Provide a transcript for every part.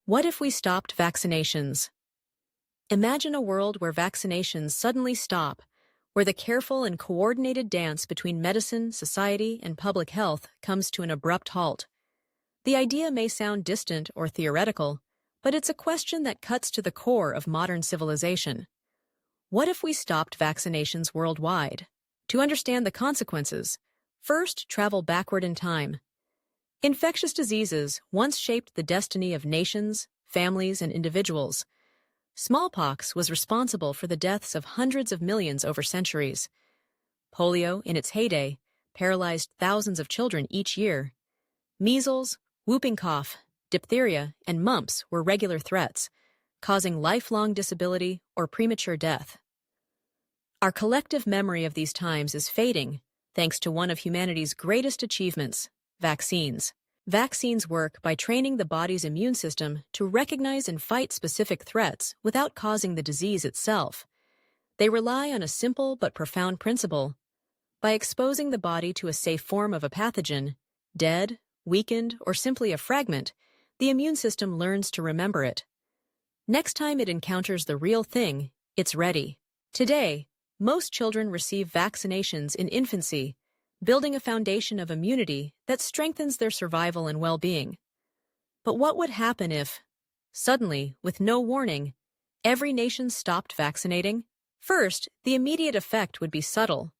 What if we stopped vaccinations? Imagine a world where vaccinations suddenly stop, where the careful and coordinated dance between medicine, society, and public health comes to an abrupt halt. The idea may sound distant or theoretical, but it's a question that cuts to the core of modern civilization. What if we stopped vaccinations worldwide? To understand the consequences, first travel backward in time. Infectious diseases once shaped the destiny of nations, families, and individuals. Smallpox was responsible for the deaths of hundreds of millions over centuries. Polio, in its heyday, paralyzed thousands of children each year. Measles, whooping cough, diphtheria, and mumps were regular threats, causing lifelong disability or premature death. Our collective memory of these times is fading, thanks to one of humanity's greatest achievements, vaccines. Vaccines work by training the body's immune system to recognize and fight specific threats without causing the disease itself. They rely on a simple but profound principle. By exposing the body to a safe form of a pathogen, dead, weakened, or simply a fragment, the immune system learns to remember it. Next time it encounters the real thing, it's ready. Today, most children receive vaccinations in infancy, building a foundation of immunity that strengthens their survival and well-being. But what would happen if, suddenly, with no warning, every nation stopped vaccinating? First, the immediate effect would be subtle.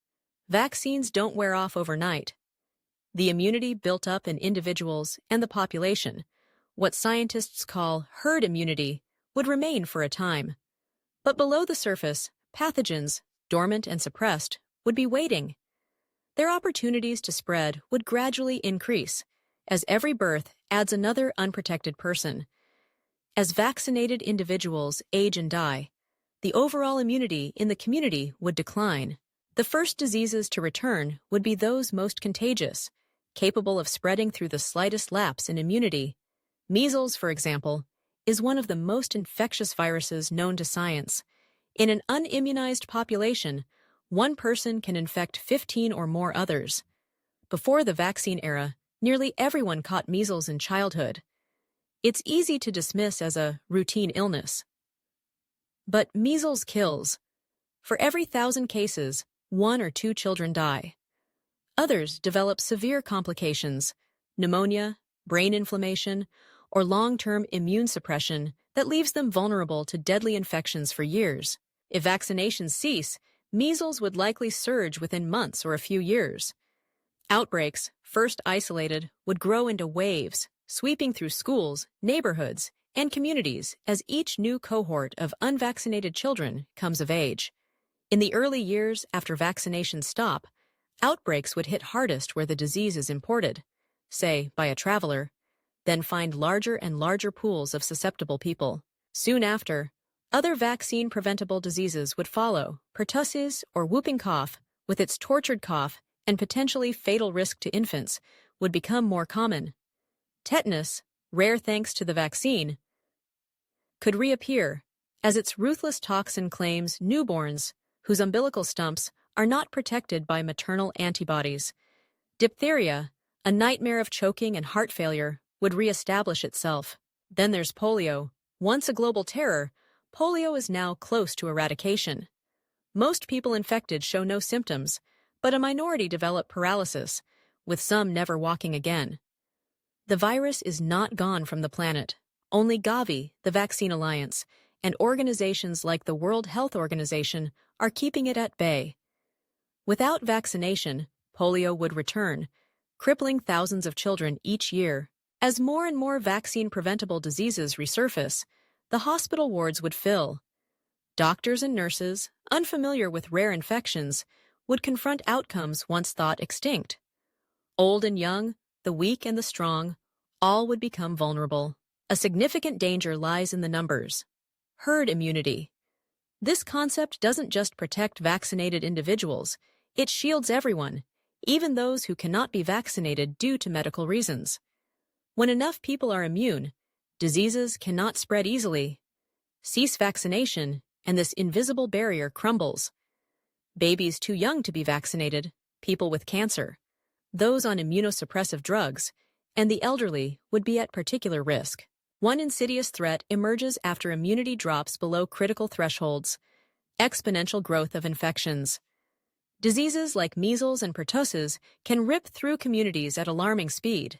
Vaccines don't wear off overnight. The immunity built up in individuals and the population, what scientists call herd immunity, would remain for a time. But below the surface, pathogens, dormant and suppressed, would be waiting. Their opportunities to spread would gradually increase, as every birth adds another unprotected person. As vaccinated individuals age and die, the overall immunity in the community would decline. The first diseases to return would be those most contagious, capable of spreading through the slightest lapse in immunity. Measles, for example, is one of the most infectious viruses known to science. In an unimmunized population, one person can infect 15 or more others. Before the vaccine era, nearly everyone caught measles in childhood. It's easy to dismiss as a routine illness. But measles kills. For every 1,000 cases, 1 or 2 children die. Others develop severe complications, pneumonia, brain inflammation, or long-term immune suppression that leaves them vulnerable to deadly infections for years. If vaccinations cease, measles would likely surge within months or a few years. Outbreaks, first isolated, would grow into waves, sweeping through schools, neighborhoods, and communities as each new cohort of unvaccinated children comes of age. In the early years after vaccinations stop, outbreaks would hit hardest where the disease is imported, say, by a traveler, then find larger and larger pools of susceptible people. Soon after, other vaccine-preventable diseases would follow. Pertussis or whooping cough, with its tortured cough and potentially fatal risk to infants, would become more common. Tetanus, rare thanks to the vaccine, could reappear, as its ruthless toxin claims newborns whose umbilical stumps are not protected by maternal antibodies. Diphtheria, a nightmare of choking and heart failure, would reestablish itself. Then there's polio. Once a global terror, polio is now close to eradication. Most people infected show no symptoms, but a minority develop paralysis, with some never walking again. The virus is not gone from the planet. Only Gavi, the Vaccine Alliance, and organizations like the World Health Organization are keeping it at bay. Without vaccination, polio would return, crippling thousands of children each year. As more and more vaccine-preventable diseases resurface, the hospital wards would fill. Doctors and nurses, unfamiliar with rare infections, would confront outcomes once thought extinct. Old and young, the weak and the strong, all would become vulnerable. A significant danger lies in the numbers. Herd immunity. This concept doesn't just protect vaccinated individuals, it shields everyone, even those who cannot be vaccinated due to medical reasons. When enough people are immune, diseases cannot spread easily. Cease vaccination, and this invisible barrier crumbles. Babies too young to be vaccinated, people with cancer, those on immunosuppressive drugs, and the elderly would be at particular risk. One insidious threat emerges after immunity drops below critical thresholds: exponential growth of infections. Diseases like measles and pertussis can rip through communities at alarming speed.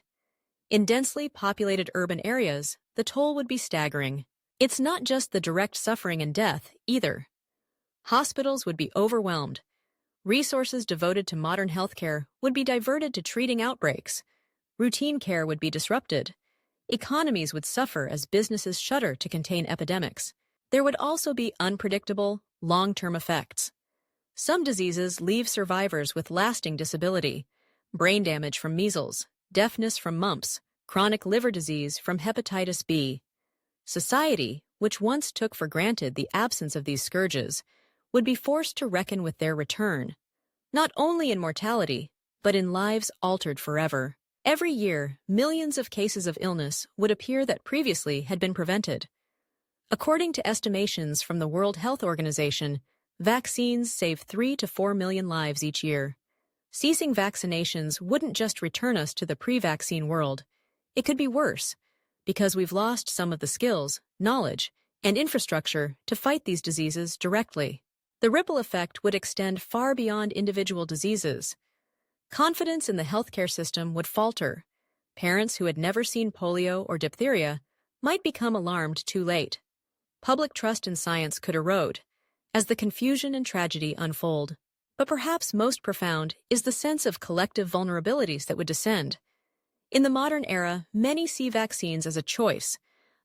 In densely populated urban areas, the toll would be staggering. It's not just the direct suffering and death, either. Hospitals would be overwhelmed. Resources devoted to modern healthcare would be diverted to treating outbreaks. Routine care would be disrupted. Economies would suffer as businesses shudder to contain epidemics. There would also be unpredictable, long-term effects. Some diseases leave survivors with lasting disability: brain damage from measles, deafness from mumps, chronic liver disease from hepatitis B. Society, which once took for granted the absence of these scourges, would be forced to reckon with their return, not only in mortality, but in lives altered forever. Every year, millions of cases of illness would appear that previously had been prevented. According to estimations from the World Health Organization, vaccines save 3 to 4 million lives each year. Ceasing vaccinations wouldn't just return us to the pre-vaccine world. It could be worse, because we've lost some of the skills, knowledge, and infrastructure to fight these diseases directly. The ripple effect would extend far beyond individual diseases. Confidence in the healthcare system would falter. Parents who had never seen polio or diphtheria might become alarmed too late. Public trust in science could erode as the confusion and tragedy unfold. But perhaps most profound is the sense of collective vulnerabilities that would descend. In the modern era, many see vaccines as a choice,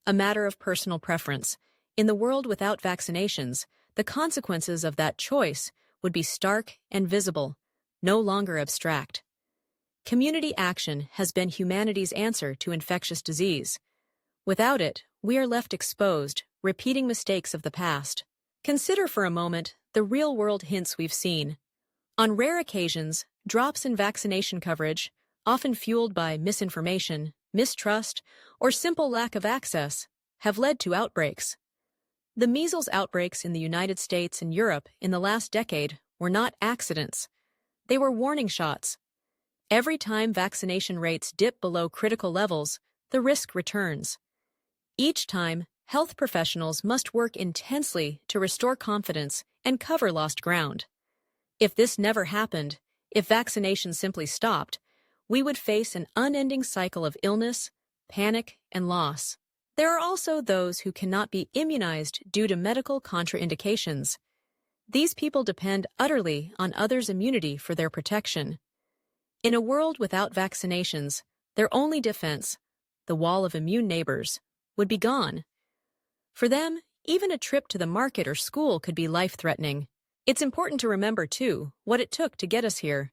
a matter of personal preference. In the world without vaccinations, the consequences of that choice would be stark and visible, no longer abstract. Community action has been humanity's answer to infectious disease. Without it, we are left exposed, repeating mistakes of the past. Consider for a moment the real-world hints we've seen. On rare occasions, drops in vaccination coverage, often fueled by misinformation, mistrust, or simple lack of access, have led to outbreaks. The measles outbreaks in the United States and Europe in the last decade were not accidents. They were warning shots. Every time vaccination rates dip below critical levels, the risk returns. Each time, health professionals must work intensely to restore confidence and cover lost ground. If this never happened, if vaccination simply stopped, we would face an unending cycle of illness, panic, and loss. There are also those who cannot be immunized due to medical contraindications. These people depend utterly on others' immunity for their protection. In a world without vaccinations, their only defense, the wall of immune neighbors, would be gone. For them, even a trip to the market or school could be life-threatening. It's important to remember, too, what it took to get us here.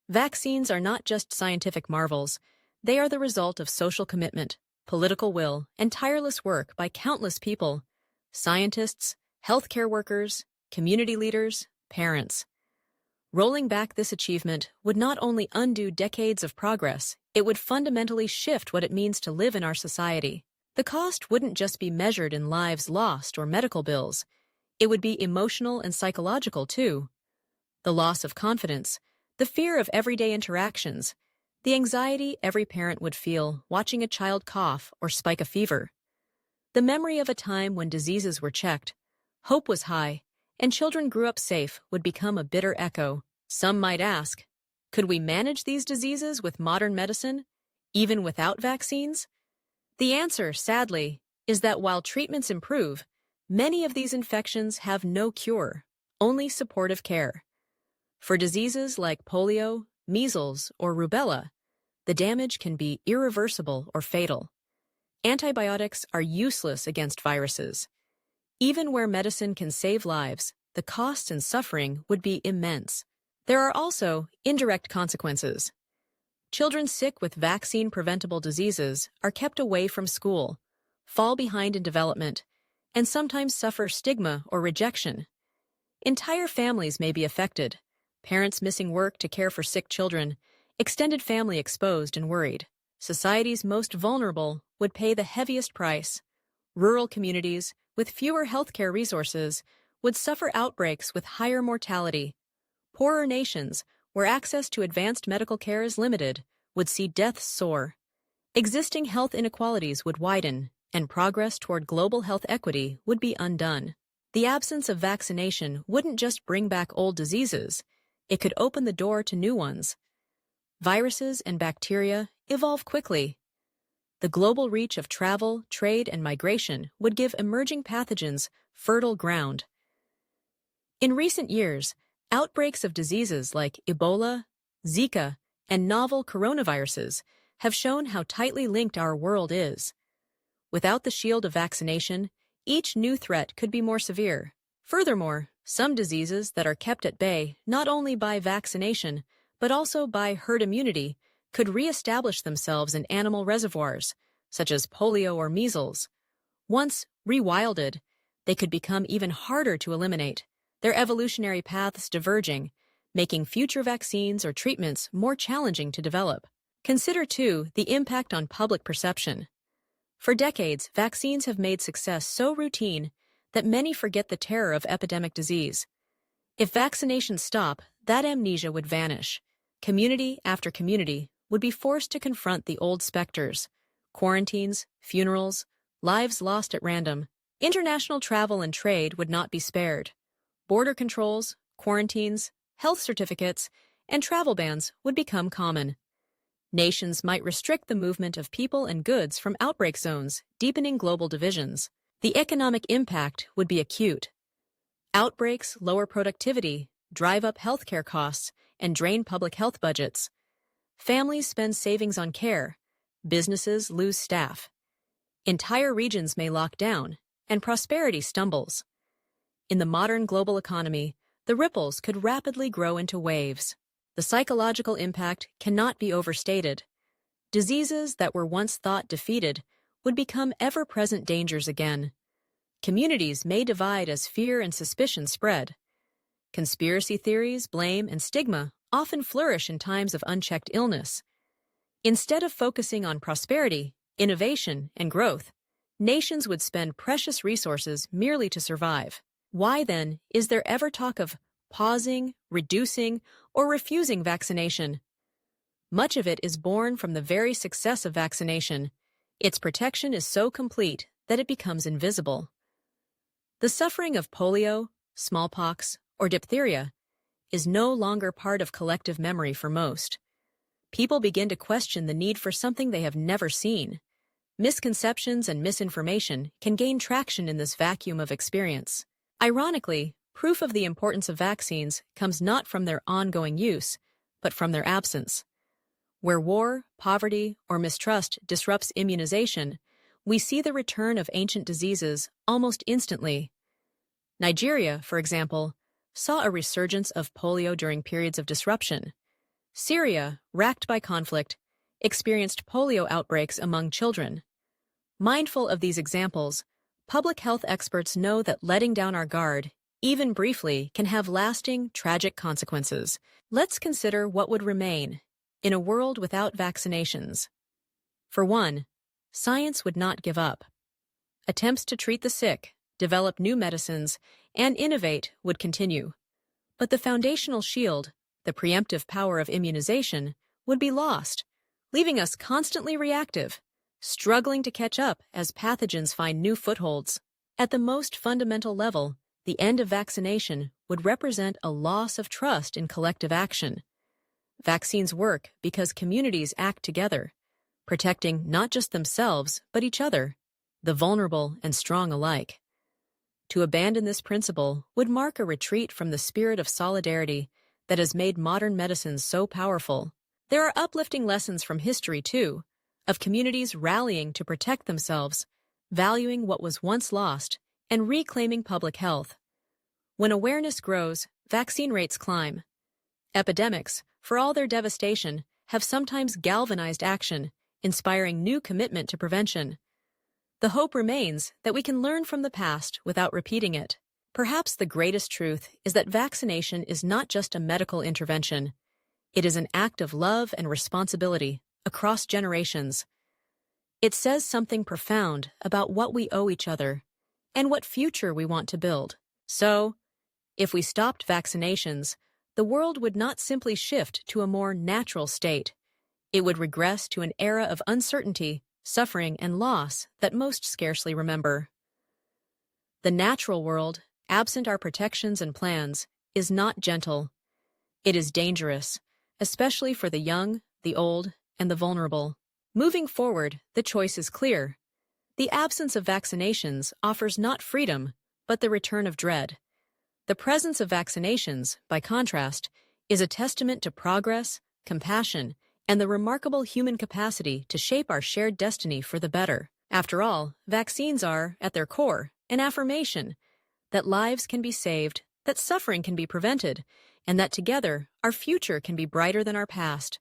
Vaccines are not just scientific marvels. They are the result of social commitment, political will, and tireless work by countless people: scientists, healthcare workers, community leaders, parents. Rolling back this achievement would not only undo decades of progress, it would fundamentally shift what it means to live in our society. The cost wouldn't just be measured in lives lost or medical bills. It would be emotional and psychological, too. The loss of confidence, the fear of everyday interactions, the anxiety every parent would feel watching a child cough or spike a fever. The memory of a time when diseases were checked, hope was high, and children grew up safe would become a bitter echo. Some might ask, could we manage these diseases with modern medicine, even without vaccines? The answer, sadly, is that while treatments improve, many of these infections have no cure, only supportive care. For diseases like polio, measles, or rubella, the damage can be irreversible or fatal. Antibiotics are useless against viruses. Even where medicine can save lives, the costs and suffering would be immense. There are also indirect consequences. Children sick with vaccine-preventable diseases are kept away from school, fall behind in development, and sometimes suffer stigma or rejection. Entire families may be affected: parents missing work to care for sick children, extended family exposed and worried. Society's most vulnerable would pay the heaviest price. Rural communities, with fewer healthcare resources, would suffer outbreaks with higher mortality. Poorer nations, where access to advanced medical care is limited, would see deaths soar. Existing health inequalities would widen, and progress toward global health equity would be undone. The absence of vaccination wouldn't just bring back old diseases, it could open the door to new ones. Viruses and bacteria evolve quickly. The global reach of travel, trade, and migration would give emerging pathogens fertile ground. In recent years, outbreaks of diseases like Ebola, Zika, and novel coronaviruses have shown how tightly linked our world is. Without the shield of vaccination, each new threat could be more severe. Furthermore, some diseases that are kept at bay not only by vaccination, but also by herd immunity, could re-establish themselves in animal reservoirs, such as polio or measles. Once rewilded, they could become even harder to eliminate, their evolutionary paths diverging, making future vaccines or treatments more challenging to develop. Consider, too, the impact on public perception. For decades, vaccines have made success so routine that many forget the terror of epidemic disease. If vaccinations stop, that amnesia would vanish. Community after community would be forced to confront the old specters: quarantines, funerals, lives lost at random. International travel and trade would not be spared. Border controls, quarantines, health certificates, and travel bans would become common. Nations might restrict the movement of people and goods from outbreak zones, deepening global divisions. The economic impact would be acute. Outbreaks lower productivity, drive up healthcare costs, and drain public health budgets. Families spend savings on care. Businesses lose staff. Entire regions may lock down, and prosperity stumbles. In the modern global economy, the ripples could rapidly grow into waves. The psychological impact cannot be overstated. Diseases that were once thought defeated would become ever-present dangers again. Communities may divide as fear and suspicion spread. Conspiracy theories, blame, and stigma often flourish in times of unchecked illness. Instead of focusing on prosperity, innovation, and growth, nations would spend precious resources merely to survive. Why, then, is there ever talk of pausing, reducing, or refusing vaccination? Much of it is born from the very success of vaccination. Its protection is so complete that it becomes invisible. The suffering of polio, smallpox, or diphtheria is no longer part of collective memory for most. People begin to question the need for something they have never seen. Misconceptions and misinformation can gain traction in this vacuum of experience. Ironically, proof of the importance of vaccines comes not from their ongoing use, but from their absence. Where war, poverty, or mistrust disrupts immunization, we see the return of ancient diseases almost instantly. Nigeria, for example, saw a resurgence of polio during periods of disruption. Syria, racked by conflict, experienced polio outbreaks among children. Mindful of these examples, public health experts know that letting down our guard, even briefly, can have lasting, tragic consequences. Let's consider what would remain in a world without vaccinations. For one, science would not give up. Attempts to treat the sick, develop new medicines, and innovate would continue. But the foundational shield, the preemptive power of immunization, would be lost, leaving us constantly reactive, struggling to catch up as pathogens find new footholds. At the most fundamental level, the end of vaccination would represent a loss of trust in collective action. Vaccines work because communities act together, protecting not just themselves but each other, the vulnerable and strong alike. To abandon this principle would mark a retreat from the spirit of solidarity that has made modern medicine so powerful. There are uplifting lessons from history, too, of communities rallying to protect themselves, valuing what was once lost, and reclaiming public health. When awareness grows, vaccine rates climb. Epidemics, for all their devastation, have sometimes galvanized action, inspiring new commitment to prevention. The hope remains that we can learn from the past without repeating it. Perhaps the greatest truth is that vaccination is not just a medical intervention. It is an act of love and responsibility across generations. It says something profound about what we owe each other and what future we want to build. So, if we stopped vaccinations, the world would not simply shift to a more natural state. It would regress to an era of uncertainty suffering, and loss that most scarcely remember. The natural world, absent our protections and plans, is not gentle. It is dangerous, especially for the young, the old, and the vulnerable. Moving forward, the choice is clear. The absence of vaccinations offers not freedom, but the return of dread. The presence of vaccinations, by contrast, is a testament to progress, compassion, and the remarkable human capacity to shape our shared destiny for the better. After all, vaccines are, at their core, an affirmation that lives can be saved, that suffering can be prevented, and that together our future can be brighter than our past.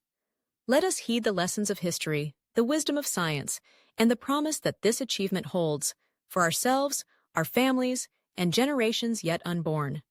Let us heed the lessons of history, the wisdom of science, and the promise that this achievement holds for ourselves, our families, and generations yet unborn.